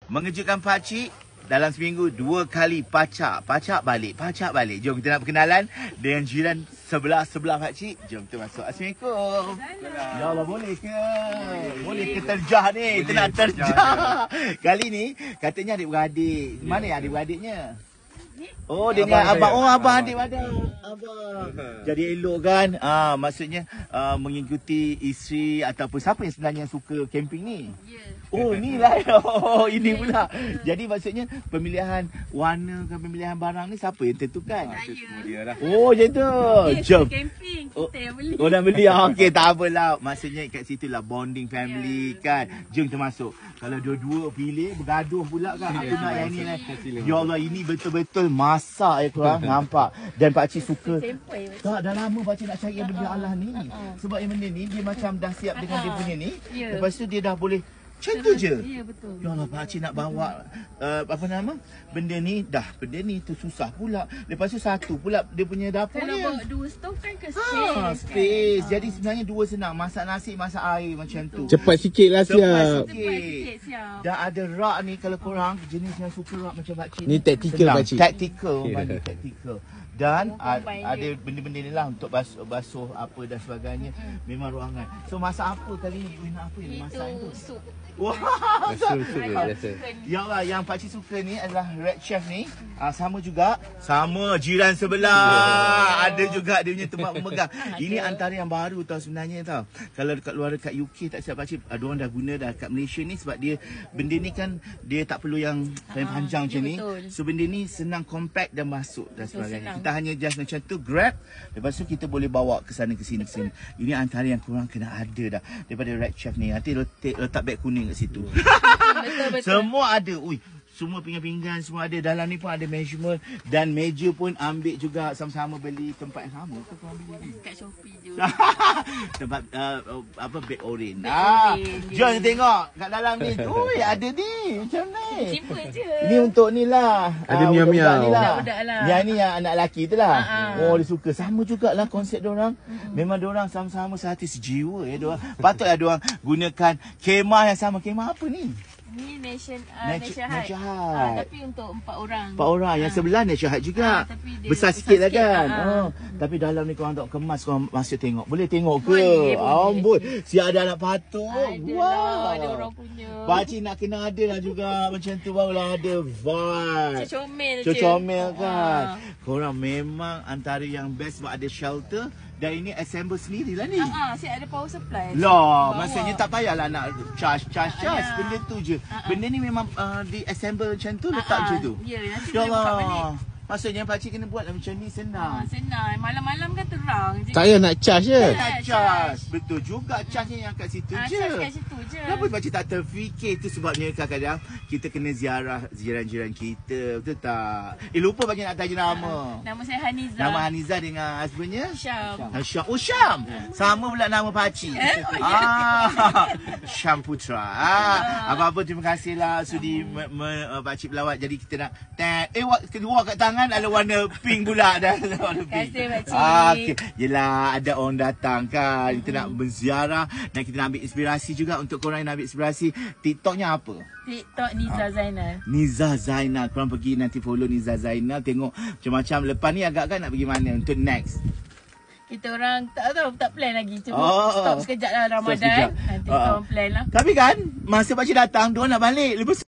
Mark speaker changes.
Speaker 1: Mengejutkan pakcik, dalam seminggu 2 kali pacak balik. Jom kita nak berkenalan dengan jiran sebelah pakcik. Jom kita masuk. Assalamualaikum. Ya Allah, boleh ke? Boleh ke terjah ni? Kita nak terjah. Kali ni katanya adik-beradik. Mana adik-beradiknya? Oh, dia dengan abang. Oh, abang adik-beradik. Abang. Jadi elok kan? Maksudnya mengikuti isteri ataupun siapa yang sebenarnya suka camping ni? Oh, ni lah. Oh, ini pula. Jadi maksudnya pemilihan warna dan pemilihan barang ni siapa yang tentukan?
Speaker 2: Saya.
Speaker 1: Oh, macam tu. Jom.
Speaker 2: Camping, kita yang beli.
Speaker 1: Oh, dah beli. Okey, tak apalah. Maksudnya kat situ lah bonding family kan. Jom kita masuk. Kalau dua-dua pilih, bergaduh pula kan. Aku nak yang ni. Ya Allah, ini betul-betul masak korang. Nampak. Dan pakcik suka. Tak, dah lama pakcik nak cari yang benda Allah ni. Sebab yang benda ni, dia macam dah siap dengan dia punya ni. Lepas tu dia dah boleh macam tu je.
Speaker 2: Ya, betul.
Speaker 1: Ya Allah, pakcik nak bawa benda ni tu susah pula. Lepas tu satu pula dia punya dapur
Speaker 2: Kalau
Speaker 1: ni.
Speaker 2: bawa 2 stov kan ke space.
Speaker 1: Space. Jadi sebenarnya dua senang. Masak nasi, masak air macam tu.
Speaker 3: Cepat sikit lah siap.
Speaker 2: Cepat sikit, siap.
Speaker 1: Dan ada rak ni, kalau korang jenis yang suka rak macam pakcik
Speaker 3: Ni tactical
Speaker 1: senang.
Speaker 3: pakcik.
Speaker 1: Tactical. Tactical. Dan
Speaker 2: Combine
Speaker 1: ada benda-benda ni lah untuk basuh apa dan sebagainya. Memang ruangan. So masak apa kali ni? Nak apa yang masak tu?
Speaker 2: Sup.
Speaker 1: Wah,
Speaker 3: Sup biasa.
Speaker 1: ya Allah, yang pakcik suka ni adalah Red Chef ni. Sama juga. Sama jiran sebelah. Ada juga dia punya tempat memegang. Ini antara yang baru tau sebenarnya tau. Kalau dekat luar dekat UK tak silap pakcik, ada orang dah guna dah kat Malaysia ni sebab dia benda ni kan dia tak perlu yang panjang macam ni.
Speaker 2: betul.
Speaker 1: So benda ni senang compact dan masuk dan sebagainya.
Speaker 2: senang.
Speaker 1: Kita hanya just macam tu grab, lepas tu kita boleh bawa ke sana ke sini. Ini antara yang korang kena ada dah daripada Red Chef ni. Nanti letak beg kuning kat situ.
Speaker 2: Betul.
Speaker 1: Semua ada. Ui, semua pinggan-pinggan semua ada. Dalam ni pun ada measurement dan meja pun ambil juga sama-sama beli tempat yang sama. Ke korang beli?
Speaker 2: Kat Shopee je.
Speaker 1: Tempat beg oren.
Speaker 2: oren,
Speaker 1: Jom tengok kat dalam ni. Ui, ada ni. Macam ni.
Speaker 2: Simple je.
Speaker 1: Ini untuk ni lah.
Speaker 3: Ada miau-miau.
Speaker 1: Budak-budak ni lah.
Speaker 2: Budak-budak lah.
Speaker 1: Yang ni yang anak lelaki tu lah. Oh, dia suka. Sama jugalah konsep diorang. Memang diorang sama-sama sehati sejiwa ya diorang. Patutlah diorang gunakan kemah yang sama. Kemah apa ni?
Speaker 2: Ni Nation
Speaker 1: Nature
Speaker 2: Hut.
Speaker 1: Hut.
Speaker 2: Tapi untuk 4 orang.
Speaker 1: 4 orang. Yang sebelah Nature Hut juga.
Speaker 2: tapi dia
Speaker 1: Besar
Speaker 2: besar
Speaker 1: sikit lah
Speaker 2: sikit,
Speaker 1: kan. Tapi dalam ni korang tak kemas, korang masih tengok. Boleh tengok ke?
Speaker 2: Boleh.
Speaker 1: Amboi. Si ada anak patung.
Speaker 2: Adalah, ada orang punya.
Speaker 1: Pakcik nak kena ada lah juga. Macam tu barulah ada vibe.
Speaker 2: Comel je.
Speaker 1: Comel kan. Korang memang antara yang best sebab ada shelter. Dan ini assemble sendiri lah ni.
Speaker 2: Siap ada power supply.
Speaker 1: Lah,
Speaker 2: Bawa.
Speaker 1: maksudnya tak payahlah nak charge. Benda tu je. Benda ni memang di assemble macam tu, letak je tu.
Speaker 2: Ya, nanti
Speaker 1: Ya
Speaker 2: boleh buka balik.
Speaker 1: Allah. Maksudnya pakcik kena buat macam ni senang.
Speaker 2: Senang. Malam-malam kan terang je.
Speaker 3: Tak payah nak charge je.
Speaker 1: Nak charge. Betul juga, charge-nya yang kat situ je.
Speaker 2: Charge kat situ je.
Speaker 1: Kenapa pakcik tak terfikir? Itu sebabnya kadang-kadang kita kena ziarah jiran-jiran kita. Betul tak? Lupa pakcik nak tanya nama.
Speaker 2: Nama saya Haniza.
Speaker 1: Nama Haniza dengan husbandnya?
Speaker 2: Syam.
Speaker 1: Syam. Oh, Syam. Sama pula nama pakcik. Syam Putra. Apa-apa terima kasihlah sudi pakcik berlawat. Jadi kita nak keluar kat tangan ada warna pink pula dah. Terima
Speaker 2: kasih pakcik.
Speaker 1: Okay. Yelah, ada orang datang kan. Kita nak berziarah dan kita nak ambil inspirasi juga untuk korang yang nak ambil inspirasi. TikToknya apa?
Speaker 2: TikTok Niza Zainal.
Speaker 1: Niza Zainal. Korang pergi nanti follow Niza Zainal. Tengok macam-macam. Lepas ni agak-agak nak pergi mana untuk next?
Speaker 2: Kita orang tak tahu, tak plan lagi. Cuma stop sekejap lah Ramadan.
Speaker 1: sekejap.
Speaker 2: Nanti kita orang plan lah.
Speaker 1: Tapi kan, masa pakcik datang, diorang nak balik. Lepas